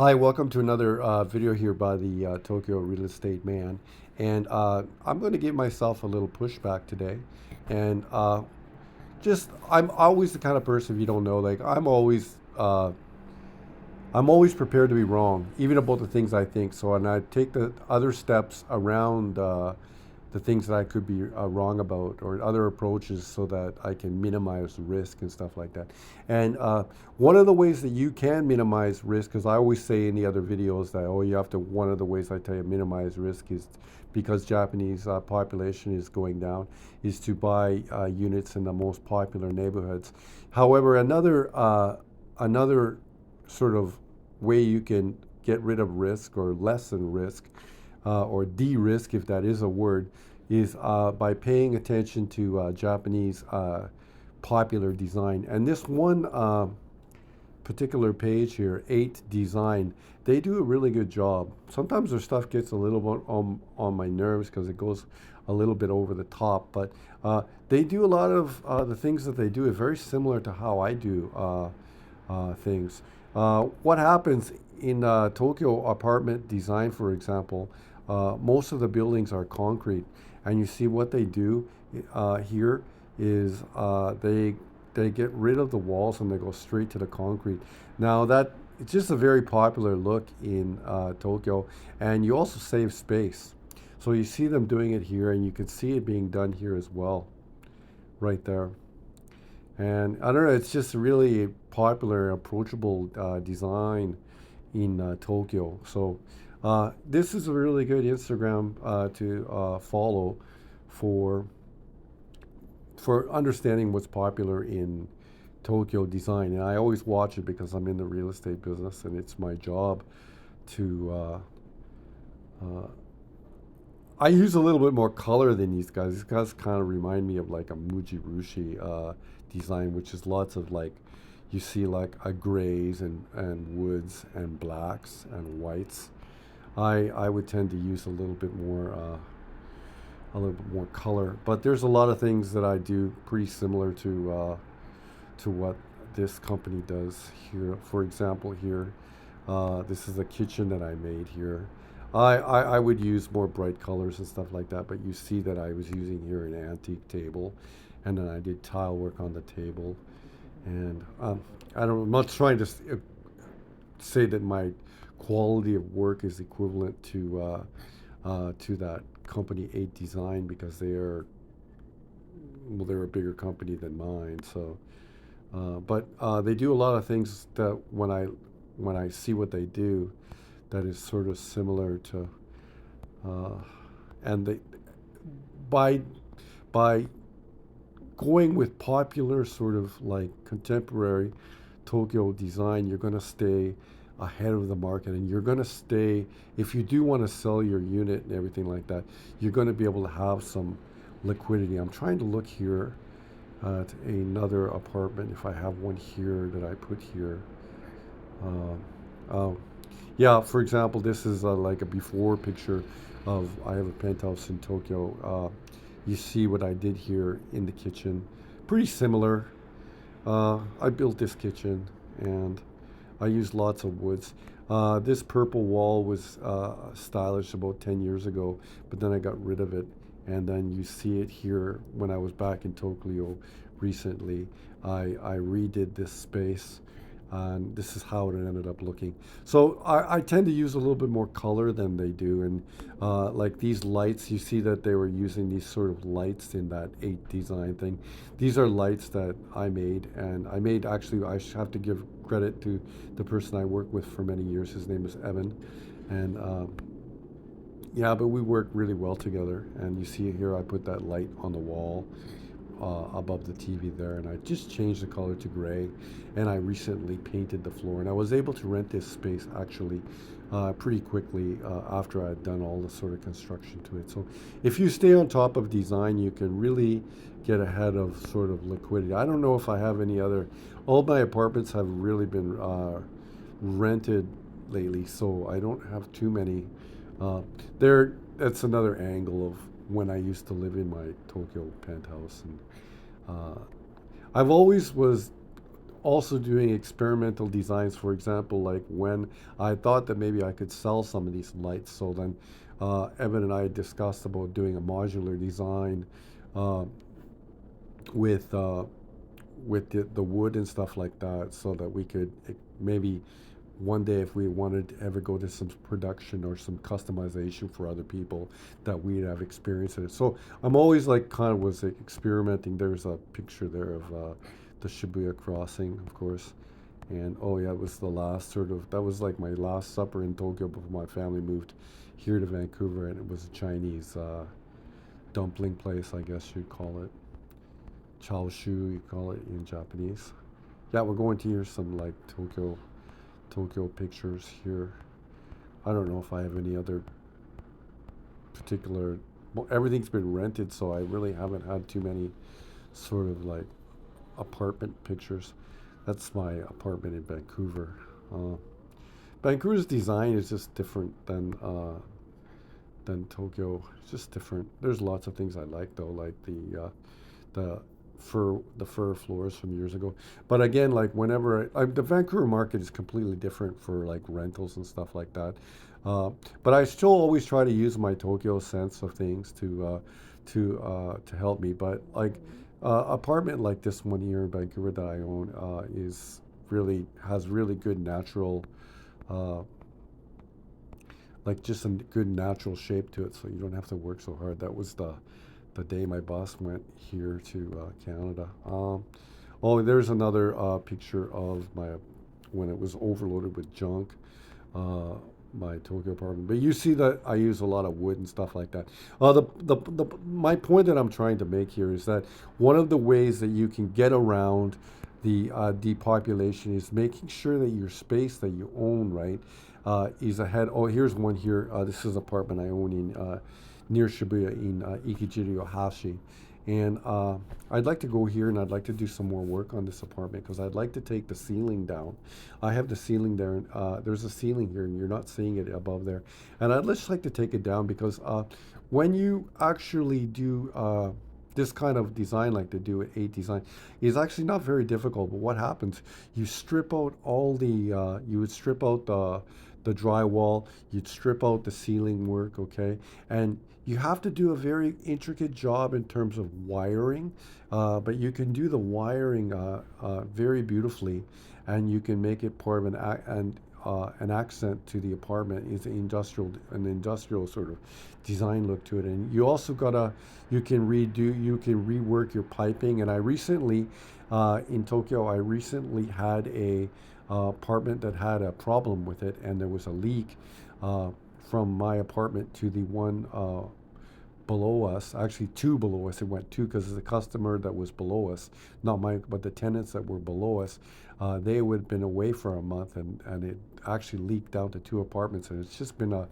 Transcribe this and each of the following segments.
Hi, welcome to another video here by the Tokyo Real Estate Man. And I'm going to give myself a little pushback today. And I'm always the kind of person, if you don't know, like I'm always prepared to be wrong, even about the things I think. So, and I take the other steps around the things that I could be wrong about or other approaches so that I can minimize risk and stuff like that. And one of the ways that you can minimize risk, because I always say in the other videos that, oh, you have to, one of the ways I tell you minimize risk is because Japanese population is going down, is to buy units in the most popular neighborhoods. However, another sort of way you can get rid of risk or lessen risk or de-risk, if that is a word, is by paying attention to Japanese popular design. And this one particular page here, 8 Design, they do a really good job. Sometimes their stuff gets a little bit on my nerves because it goes a little bit over the top, but they do a lot of the things that they do is very similar to how I do things. What happens in Tokyo apartment design, for example, most of the buildings are concrete, and you see what they do here is they get rid of the walls and they go straight to the concrete. Now that it's just a very popular look in Tokyo, and you also save space. So you see them doing it here, and you can see it being done here as well, right there. And I don't know, it's just really popular, approachable design in Tokyo. So this is a really good Instagram to follow for understanding what's popular in Tokyo design. And I always watch it because I'm in the real estate business, and it's my job to. I use a little bit more color than these guys. These guys kind of remind me of like a Mujirushi design, which is lots of like, you see like a grays and woods and blacks and whites. I would tend to use a little bit more color, but there's a lot of things that I do pretty similar to what this company does here. For example, here, this is a kitchen that I made here. I would use more bright colors and stuff like that, but you see that I was using here an antique table, and then I did tile work on the table. And I don't, I'm not trying to say that my quality of work is equivalent to that company 8 Design because they're a bigger company than mine. So, but they do a lot of things that when I see what they do, that is sort of similar to, uh, and they by by going with popular sort of like contemporary Tokyo design, you're going to stay ahead of the market, and you're going to stay, if you do want to sell your unit and everything like that, you're going to be able to have some liquidity. I'm trying to look here at another apartment if I have one here that I put here. Uh, yeah, for example, this is like a before picture of, I have a penthouse in Tokyo. You see what I did here in the kitchen. Pretty similar. I built this kitchen and I used lots of woods. This purple wall was stylish about 10 years ago, but then I got rid of it. And then you see it here when I was back in Tokyo recently. I redid this space, and this is how it ended up looking. So I tend to use a little bit more color than they do. And like these lights, you see that they were using these sort of lights in that 8 Design thing. These are lights that I made, and I made, actually, I have to give credit to the person I worked with for many years. His name is Evan. And yeah, but we work really well together. And you see here, I put that light on the wall above the TV there, and I just changed the color to gray. And I recently painted the floor, and I was able to rent this space actually pretty quickly after I had done all the sort of construction to it. So if you stay on top of design, you can really get ahead of sort of liquidity. I don't know if I have any other. All my apartments have really been rented lately, so I don't have too many. There, that's another angle of when I used to live in my Tokyo penthouse, and uh, I've always was also doing experimental designs. For example, like when I thought that maybe I could sell some of these lights, so then Evan and I discussed about doing a modular design uh, with the wood and stuff like that, so that we could maybe one day, if we wanted to ever go to some production or some customization for other people, that we'd have experience in it. So I'm always like kind of was experimenting. There's a picture there of the Shibuya crossing, of course. And oh yeah, it was the last sort of, that was like my last supper in Tokyo before my family moved here to Vancouver, and it was a Chinese dumpling place, I guess you'd call it. Chaoshu, you call it in Japanese. Yeah, we're going to hear some like Tokyo pictures here. I don't know if I have any other particular. Well, everything's been rented, so I really haven't had too many sort of like apartment pictures. That's my apartment in Vancouver. Uh, Vancouver's design is just different than Tokyo. It's just different. There's lots of things I like though, like the fur floors from years ago. But again, like whenever the Vancouver market is completely different for like rentals and stuff like that. Uh, but I still always try to use my Tokyo sense of things to help me. But like apartment like this one here in Vancouver that I own is really has really good natural uh, like just some good natural shape to it, so you don't have to work so hard. That was the day my boss went here to Canada. Oh, there's another picture of my when it was overloaded with junk. Uh, my Tokyo apartment, but you see that I use a lot of wood and stuff like that. My point that I'm trying to make here is that one of the ways that you can get around the depopulation is making sure that your space that you own, right, is ahead. Oh, here's one here. This is an apartment I own in near Shibuya in Ikejiri-Ohashi. And I'd like to go here and I'd like to do some more work on this apartment because I'd like to take the ceiling down. I have the ceiling there. And, there's a ceiling here and you're not seeing it above there. And I'd just like to take it down because when you actually do this kind of design, like to do an 8 design, is actually not very difficult. But what happens? You strip out all the, you would strip out the drywall, you'd strip out the ceiling work, okay? And you have to do a very intricate job in terms of wiring, but you can do the wiring very beautifully, and you can make it part of an accent to the apartment. Is an industrial sort of design look to it, and you also gotta you can rework your piping. And I recently in Tokyo, I recently had a apartment that had a problem with it, and there was a leak from my apartment to the one below us, actually two below us. It went two because the customer that was below us, not my, but the tenants that were below us, they would have been away for a month, and it actually leaked out to two apartments, and it's just been a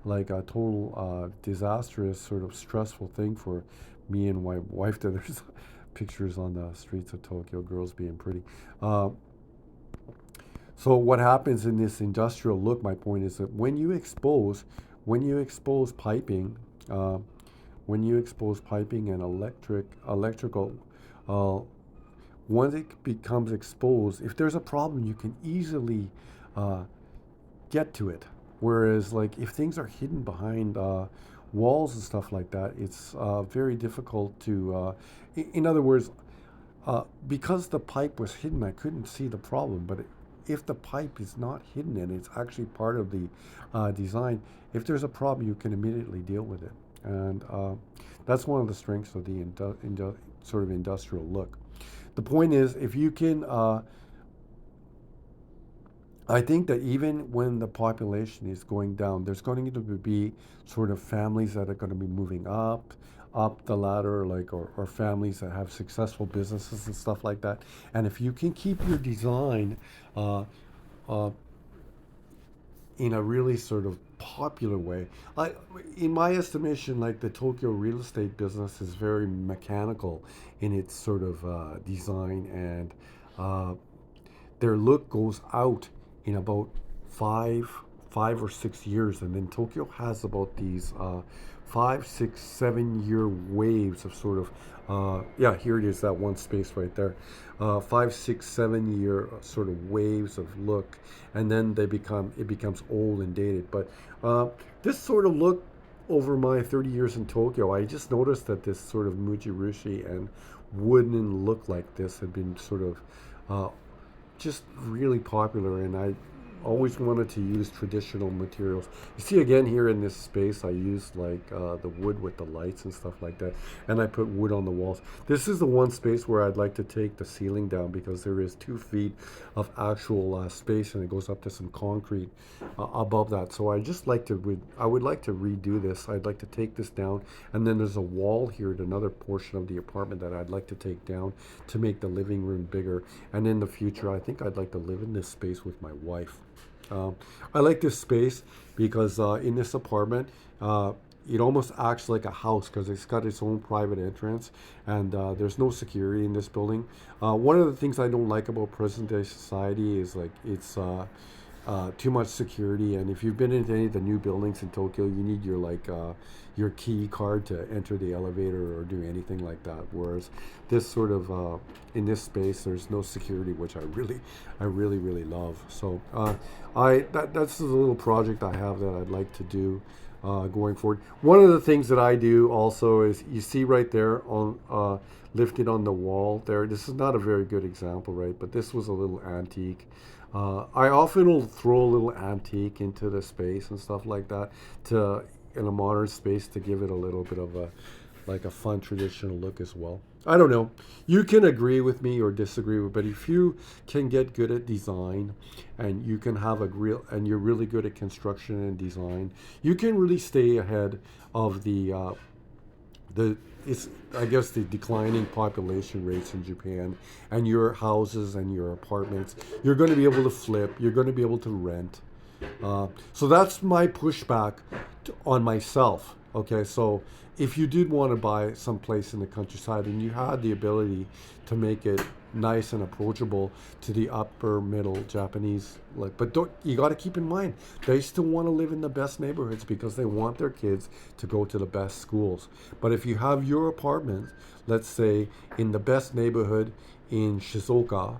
like a total disastrous sort of stressful thing for me and my wife. That there's pictures on the streets of Tokyo, girls being pretty. Uh, so what happens in this industrial look? My point is that when you expose piping, uh, when you expose piping and electrical, uh, once it becomes exposed, if there's a problem, you can easily uh, get to it. Whereas, like if things are hidden behind walls and stuff like that, it's very difficult to. In other words, because the pipe was hidden, I couldn't see the problem. But if the pipe is not hidden and it's actually part of the design, if there's a problem, you can immediately deal with it. And that's one of the strengths of the sort of industrial look. The point is, if you can, I think that even when the population is going down, there's going to be sort of families that are going to be moving up the ladder, like or families that have successful businesses and stuff like that. And if you can keep your design uh, uh, in a really sort of popular way, like in my estimation, like the Tokyo real estate business is very mechanical in its sort of design, and uh, their look goes out in about 5 or 6 years, and then Tokyo has about these 5, 6, 7 year waves of sort of yeah, here it is, that one space right there. 5, 6, 7 year sort of waves of look, and then it becomes old and dated. But this sort of look over my 30 years in Tokyo, I just noticed that this sort of Mujirushi and wooden look like this had been sort of uh, just really popular, and I always wanted to use traditional materials. You see again here in this space, I used like the wood with the lights and stuff like that, and I put wood on the walls. This is the one space where I'd like to take the ceiling down because there is 2 feet of actual space, and it goes up to some concrete above that. So I would like to redo this. I'd like to take this down, and then there's a wall here at another portion of the apartment that I'd like to take down to make the living room bigger. And in the future, I think I'd like to live in this space with my wife. I like this space because in this apartment, it almost acts like a house because it's got its own private entrance, and there's no security in this building. One of the things I don't like about present day society is like it's too much security. And if you've been into any of the new buildings in Tokyo, you need your key card to enter the elevator or do anything like that. Whereas this sort of in this space, there's no security, which I really love. So that's a little project I have that I'd like to do going forward. One of the things that I do also is, you see right there on lifted on the wall there. This is not a very good example, right? But this was a little antique. I often will throw a little antique into the space and stuff like that in a modern space to give it a little bit of a fun traditional look as well. I don't know. You can agree with me or disagree with, but if you can get good at design and you can have and you're really good at construction and design, you can really stay ahead of I guess the declining population rates in Japan, and your houses and your apartments. You're going to be able to flip. You're going to be able to rent. So that's my pushback on myself. Okay, so if you did want to buy some place in the countryside and you had the ability to make it nice and approachable to the upper middle Japanese, but you got to keep in mind, they still want to live in the best neighborhoods because they want their kids to go to the best schools. But if you have your apartment, let's say in the best neighborhood in Shizuoka,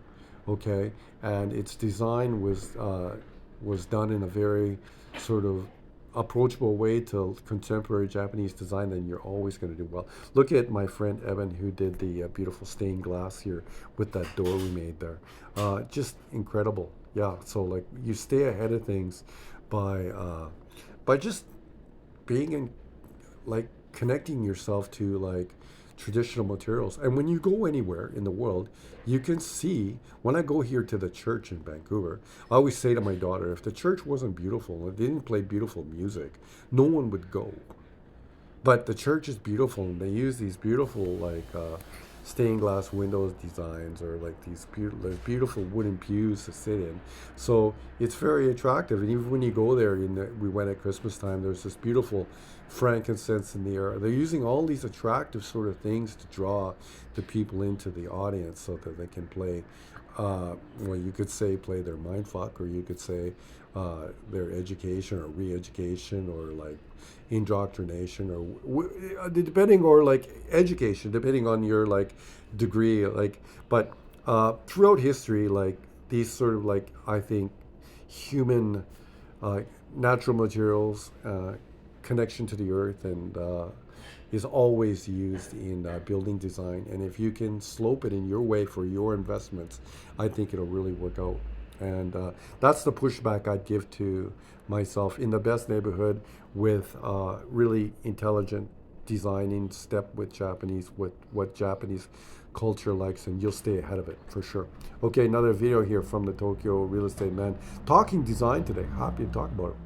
okay, and its design was done in a very sort of approachable way to contemporary Japanese design, then you're always going to do well. Look at my friend Evan, who did the beautiful stained glass here with that door we made there. Just incredible. Yeah, so like you stay ahead of things by just being in, like, connecting yourself to like traditional materials. And when you go anywhere in the world, you can see, when I go here to the church in Vancouver, I always say to my daughter, if the church wasn't beautiful, if they didn't play beautiful music, no one would go. But the church is beautiful, and they use these beautiful like stained glass windows designs, or like these beautiful wooden pews to sit in. So it's very attractive. And even when you go there, we went at Christmas time, there's this beautiful frankincense in the air. They're using all these attractive sort of things to draw the people into the audience so that they can play, well, you could say play their mindfuck, or you could say their education or re-education, or like indoctrination, or depending, or like education, depending on your like degree. Like, but throughout history, like these sort of like, I think, human natural materials, connection to the earth, and is always used in building design. And if you can slope it in your way for your investments, I think it'll really work out. And that's the pushback I'd give to myself. In the best neighborhood with really intelligent design in step with what Japanese culture likes, and you'll stay ahead of it for sure. Okay, another video here from the Tokyo Real Estate Man, talking design today. Happy to talk about it.